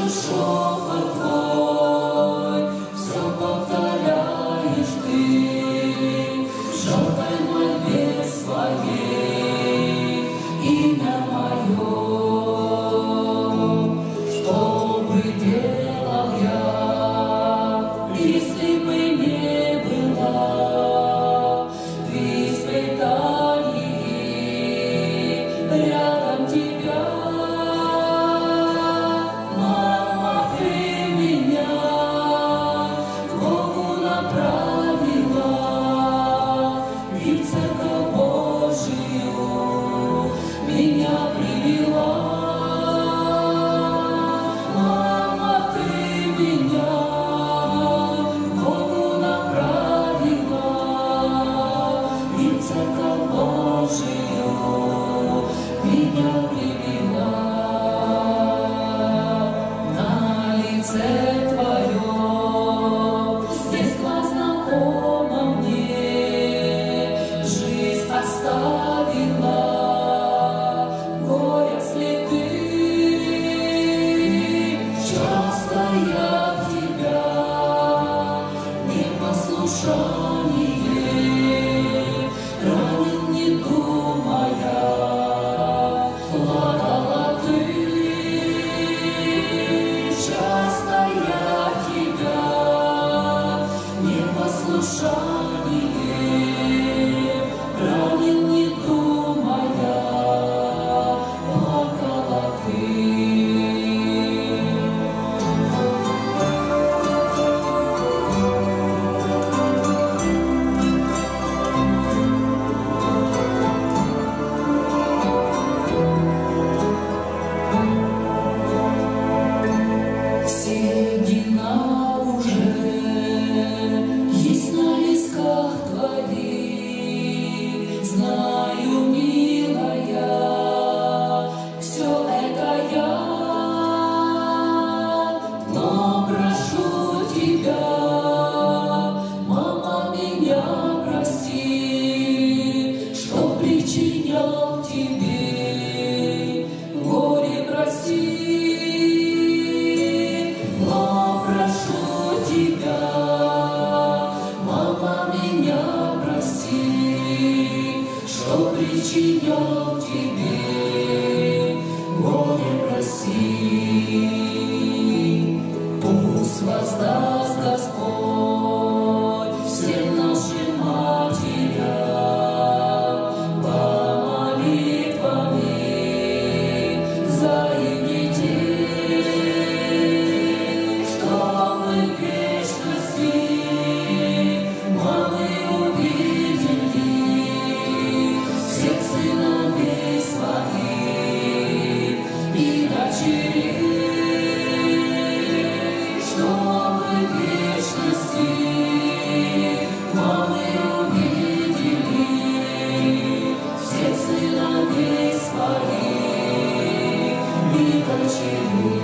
шепот твой, все повторяешь ты в жалкой мольбе своей, имя мое, что бы делал я, если бы не была в испытании рядом тебя. Мама, ты меня к Богу направила и в Церковь Божию меня привела. Мама, ты меня к Богу направила и в Церковь Божию меня привела. На лице твоем с детства знакомо мне жизнь оставила горя следы. Часто я тебя непослушание ранил, не думая, плакала ты. Часто я тебя непослушание ранил, не думая, плакала ты. Седина уже есть на висках твоих, знаю, милая, все это я, но прошу тебя, мама, меня прости, что причинял тебе горе, прости. Но прошу тебя, мама, меня прости, что причинял тебе горе, прости. Пусть воздаст Господь всем нашим матерям по молитвами за их детей, чтобы в вечности мамы увидели всех сыновей своих и дочерей, чтобы в вечности мамы увидели всех сыновей своих и дочерей.